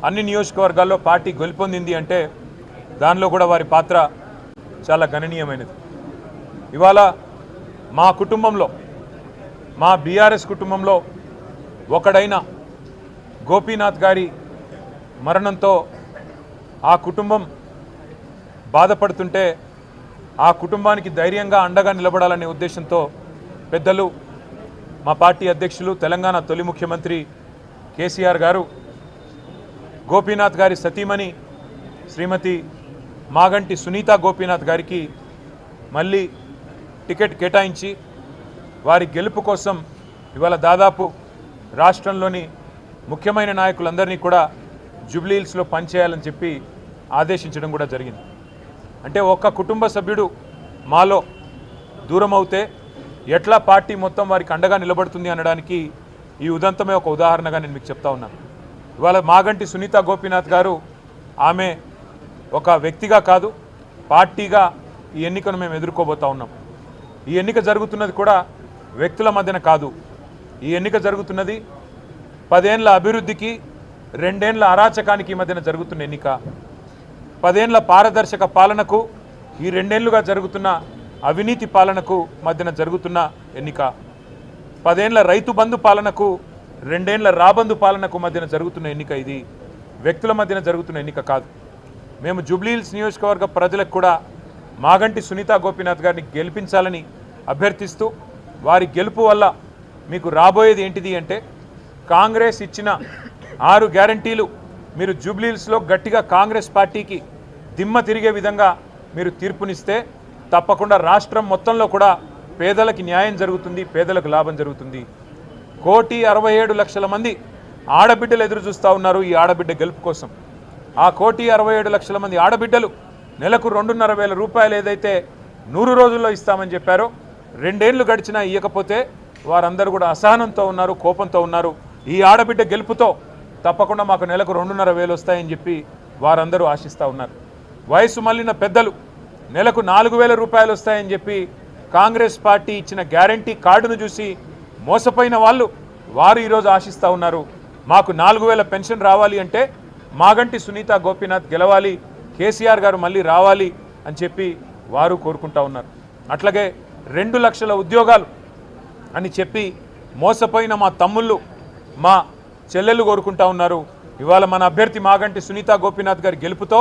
అన్ని నియోజకవర్గాల్లో పార్టీ గెలుపొందింది అంటే దానిలో కూడా వారి పాత్ర చాలా గణనీయమైనది. ఇవాళ మా కుటుంబంలో, మా బీఆర్ఎస్ కుటుంబంలో ఒకడైన గోపీనాథ్ గారి మరణంతో ఆ కుటుంబం బాధపడుతుంటే ఆ కుటుంబానికి ధైర్యంగా అండగా నిలబడాలనే ఉద్దేశంతో పెద్దలు మా పార్టీ అధ్యక్షులు తెలంగాణ తొలి ముఖ్యమంత్రి కేసీఆర్ గారు గోపీనాథ్ గారి సతీమణి శ్రీమతి మాగంటి సునీత గోపీనాథ్ గారికి మళ్ళీ టికెట్ కేటాయించి వారి గెలుపు కోసం ఇవాళ దాదాపు రాష్ట్రంలోని ముఖ్యమైన నాయకులందరినీ కూడా జూబ్లీ హిల్స్లో పనిచేయాలని చెప్పి ఆదేశించడం కూడా జరిగింది. అంటే ఒక్క కుటుంబ సభ్యుడు మాలో దూరం అవుతే ఎట్లా పార్టీ మొత్తం వారికి అండగా నిలబడుతుంది అనడానికి ఈ ఉదంతమే ఒక ఉదాహరణగా నేను మీకు చెప్తా ఉన్నాను. ఇవాళ మాగంటి సునీత గోపీనాథ్ గారు ఆమె ఒక వ్యక్తిగా కాదు, పార్టీగా ఈ ఎన్నికను మేము ఎదుర్కోబోతా ఉన్నాం. ఈ ఎన్నిక జరుగుతున్నది కూడా వ్యక్తుల మధ్యన కాదు. ఈ ఎన్నిక జరుగుతున్నది 10 ఏళ్ల అభివృద్ధికి 2 ఏళ్ల అరాచకానికి మధ్యన జరుగుతున్న ఎన్నిక. 10 ఏళ్ల పారదర్శక పాలనకు ఈ 2 ఏళ్లుగా జరుగుతున్న అవినీతి పాలనకు మధ్యన జరుగుతున్న ఎన్నిక. 10 ఏళ్ల రైతు బంధు పాలనకు 2 ఏళ్ల రాబంధు పాలనకు మధ్యన జరుగుతున్న ఎన్నిక. ఇది వ్యక్తుల మధ్యన జరుగుతున్న ఎన్నిక కాదు. మేము జూబ్లీ హిల్స్ నియోజకవర్గ ప్రజలకు కూడా మాగంటి సునీత గోపీనాథ్ గారిని గెలిపించాలని అభ్యర్థిస్తూ వారి గెలుపు వల్ల మీకు రాబోయేది ఏంటిది అంటే కాంగ్రెస్ ఇచ్చిన 6 గ్యారంటీలు మీరు జూబ్లీ హిల్స్లో గట్టిగా కాంగ్రెస్ పార్టీకి దిమ్మ తిరిగే విధంగా మీరు తీర్పునిస్తే తప్పకుండా రాష్ట్రం మొత్తంలో కూడా పేదలకు న్యాయం జరుగుతుంది, పేదలకు లాభం జరుగుతుంది. 1,67,00,000 మంది ఆడబిడ్డలు ఎదురు చూస్తూ ఉన్నారు ఈ ఆడబిడ్డ గెలుపు కోసం. ఆ 1,67,00,000 మంది ఆడబిడ్డలు నెలకు 2,500 రూపాయలు ఏదైతే 100 రోజుల్లో ఇస్తామని చెప్పారో 2 ఏళ్లు గడిచినా ఇవ్వకపోతే వారందరూ కూడా అసహనంతో ఉన్నారు, కోపంతో ఉన్నారు. ఈ ఆడబిడ్డ గెలుపుతో తప్పకుండా మాకు నెలకు 2,500 వస్తాయని చెప్పి వారందరూ ఆశిస్తూ ఉన్నారు. వయసు మళ్ళిన పెద్దలు నెలకు 4,000 రూపాయలు వస్తాయని చెప్పి కాంగ్రెస్ పార్టీ ఇచ్చిన గ్యారంటీ కార్డును చూసి మోసపోయిన వారు ఈరోజు ఆశిస్తూ ఉన్నారు. మాకు 4,000 పెన్షన్ రావాలి అంటే మాగంటి సునీత గోపీనాథ్ గెలవాలి, కేసీఆర్ గారు మళ్ళీ రావాలి అని చెప్పి వారు కోరుకుంటా ఉన్నారు. అట్లాగే 2 లక్షల ఉద్యోగాలు అని చెప్పి మోసపోయిన మా తమ్ముళ్ళు, మా చెల్లెళ్ళు కోరుకుంటా ఉన్నారు. ఇవాళ మన అభ్యర్థి మాగంటి సునీత గోపీనాథ్ గారి గెలుపుతో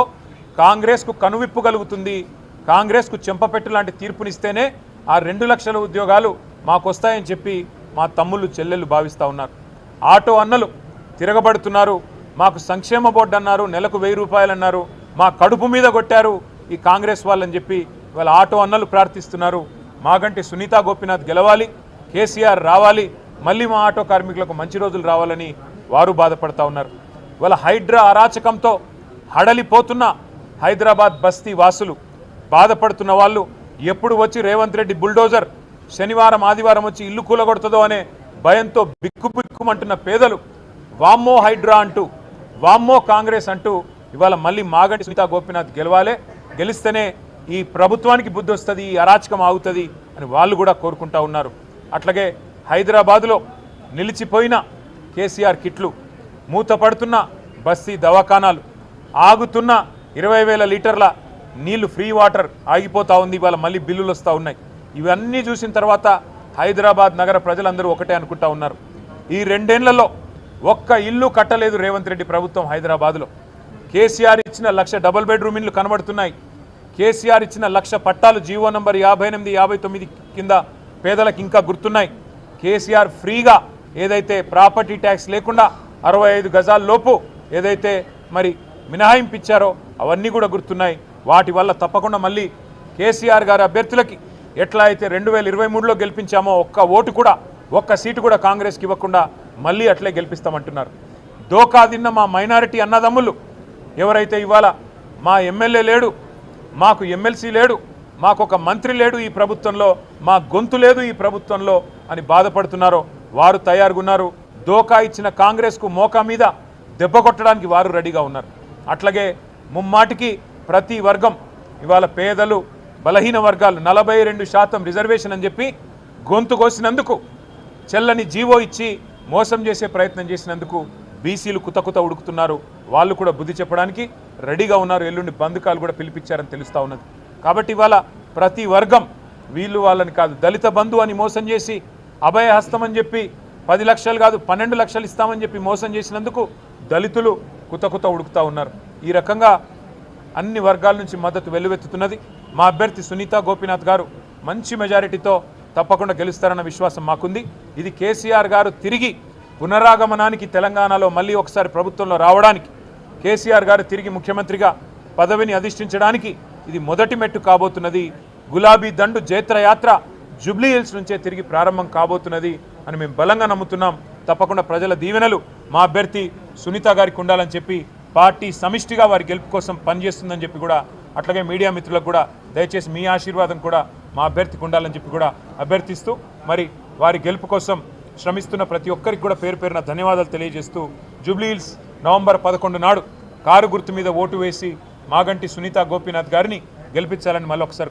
కాంగ్రెస్కు కనువిప్పు కలుగుతుంది. కాంగ్రెస్కు చెంపపెట్టు లాంటి తీర్పునిస్తేనే ఆ 2 లక్షల ఉద్యోగాలు మాకు వస్తాయని చెప్పి మా తమ్ముళ్ళు చెల్లెళ్ళు భావిస్తూ ఉన్నారు. ఆటో అన్నలు తిరగబడుతున్నారు. మాకు సంక్షేమ బోర్డు అన్నారు, నెలకు 1000 రూపాయలు అన్నారు, మా కడుపు మీద కొట్టారు ఈ కాంగ్రెస్ వాళ్ళని చెప్పి ఇవాళ ఆటో అన్నలు ప్రార్థిస్తున్నారు. మాగంటి సునీత గోపీనాథ్ గెలవాలి, కేసీఆర్ రావాలి, మళ్ళీ మా ఆటో కార్మికులకు మంచి రోజులు రావాలని వారు బాధపడతా ఉన్నారు. ఇవాళ హైడ్రా అరాచకంతో హడలిపోతున్న హైదరాబాద్ బస్తీ వాసులు, బాధపడుతున్న వాళ్ళు ఎప్పుడు వచ్చి రేవంత్ రెడ్డి బుల్డోజర్ శనివారం ఆదివారం వచ్చి ఇల్లు కూలగొడుతుందో అనే భయంతో బిక్కుబిక్కుమంటున్న పేదలు వామ్మో హైడ్రా అంటూ, వామ్మో కాంగ్రెస్ అంటూ ఇవాళ మళ్ళీ మాగంటి సునీత గోపీనాథ్ గెలవాలి, గెలిస్తేనే ఈ ప్రభుత్వానికి బుద్ధి వస్తుంది, ఈ అరాచకం ఆగుతుంది అని వాళ్ళు కూడా కోరుకుంటా ఉన్నారు. అట్లాగే హైదరాబాదులో నిలిచిపోయిన కేసీఆర్ కిట్లు, మూతపడుతున్న బస్తీ దవాఖానాలు, ఆగుతున్న 20,000 లీటర్ల నీళ్లు ఫ్రీ వాటర్ ఆగిపోతూ ఉంది, ఇవాళ మళ్ళీ బిల్లులు వస్తూ ఉన్నాయి. ఇవన్నీ చూసిన తర్వాత హైదరాబాద్ నగర ప్రజలందరూ ఒకటే అనుకుంటా ఉన్నారు, ఈ 2 ఏళ్లలో ఒక్క ఇల్లు కట్టలేదు రేవంత్ రెడ్డి ప్రభుత్వం హైదరాబాద్లో. కేసీఆర్ ఇచ్చిన 1,00,000 డబుల్ బెడ్రూమ్ ఇల్లు కనబడుతున్నాయి. కేసీఆర్ ఇచ్చిన 1,00,000 పట్టాలు జీవో నంబర్ 58, 59 కింద పేదలకు ఇంకా గుర్తున్నాయి. కేసీఆర్ ఫ్రీగా ఏదైతే ప్రాపర్టీ ట్యాక్స్ లేకుండా 65 గజాల లోపు ఏదైతే మరి మినహాయింపు ఇచ్చారో అవన్నీ కూడా గుర్తున్నాయి. వాటి వల్ల తప్పకుండా మళ్ళీ కేసీఆర్ గారి అభ్యర్థులకి ఎట్లా అయితే 2023లో గెలిపించామో ఒక్క ఓటు కూడా, ఒక్క సీటు కూడా కాంగ్రెస్కి ఇవ్వకుండా మళ్ళీ అట్లే గెలిపిస్తామంటున్నారు. దోకా తిన్న మా మైనారిటీ అన్నదమ్ములు ఎవరైతే ఇవాళ మా ఎమ్మెల్యే లేడు, మాకు ఎమ్మెల్సీ లేడు, మాకు ఒక మంత్రి లేడు ఈ ప్రభుత్వంలో, మా గొంతు లేదు ఈ ప్రభుత్వంలో అని బాధపడుతున్నారో వారు తయారుగా ఉన్నారు. దోకా ఇచ్చిన కాంగ్రెస్కు మోకా మీద దెబ్బ కొట్టడానికి వారు రెడీగా ఉన్నారు. అట్లాగే ముమ్మాటికి ప్రతి వర్గం ఇవాళ పేదలు, బలహీన వర్గాలు 42% రిజర్వేషన్ అని చెప్పి గొంతు కోసినందుకు, చెల్లని జీవో ఇచ్చి మోసం చేసే ప్రయత్నం చేసినందుకు బీసీలు కుతకుత ఉడుకుతున్నారు. వాళ్ళు కూడా బుద్ధి చెప్పడానికి రెడీగా ఉన్నారు. ఎల్లుండి బంధుకాలు కూడా పిలిపించారని తెలుస్తూ ఉన్నది. కాబట్టి ఇవాళ ప్రతి వర్గం వీళ్ళు వాళ్ళని కాదు, దళిత బంధు అని మోసం చేసి అభయహస్తం అని చెప్పి 10 లక్షలు కాదు 12 లక్షలు ఇస్తామని చెప్పి మోసం చేసినందుకు దళితులు కుత ఉడుకుతూ ఉన్నారు. ఈ రకంగా అన్ని వర్గాల నుంచి మద్దతు వెల్లువెత్తుతున్నది. మా అభ్యర్థి సునీతా గోపీనాథ్ గారు మంచి మెజారిటీతో తప్పకుండా గెలుస్తారన్న విశ్వాసం మాకుంది. ఇది కేసీఆర్ గారు తిరిగి పునరాగమనానికి, తెలంగాణలో మళ్ళీ ఒకసారి ప్రభుత్వంలో రావడానికి, కేసీఆర్ గారు తిరిగి ముఖ్యమంత్రిగా పదవిని అధిష్ఠించడానికి ఇది మొదటి మెట్టు కాబోతున్నది. గులాబీ దండు జైత్రయాత్ర జూబ్లీ హిల్స్ నుంచే తిరిగి ప్రారంభం కాబోతున్నది అని మేము బలంగా నమ్ముతున్నాం. తప్పకుండా ప్రజల దీవెనలు మా అభ్యర్థి సునీత గారికి ఉండాలని చెప్పి పార్టీ సమిష్టిగా వారి గెలుపు కోసం పనిచేస్తుందని చెప్పి కూడా, అట్లాగే మీడియా మిత్రులకు కూడా దయచేసి మీ ఆశీర్వాదం కూడా మా అభ్యర్థికి ఉండాలని చెప్పి కూడా అభ్యర్థిస్తూ, మరి వారి గెలుపు కోసం శ్రమిస్తున్న ప్రతి ఒక్కరికి కూడా పేరు పేరున ధన్యవాదాలు తెలియజేస్తూ, జూబ్లీ హిల్స్ నవంబర్ 11 నాడు కారు గుర్తు మీద ఓటు వేసి మాగంటి సునీతా గోపీనాథ్ గారిని గెలిపించాలని మళ్ళీ ఒకసారి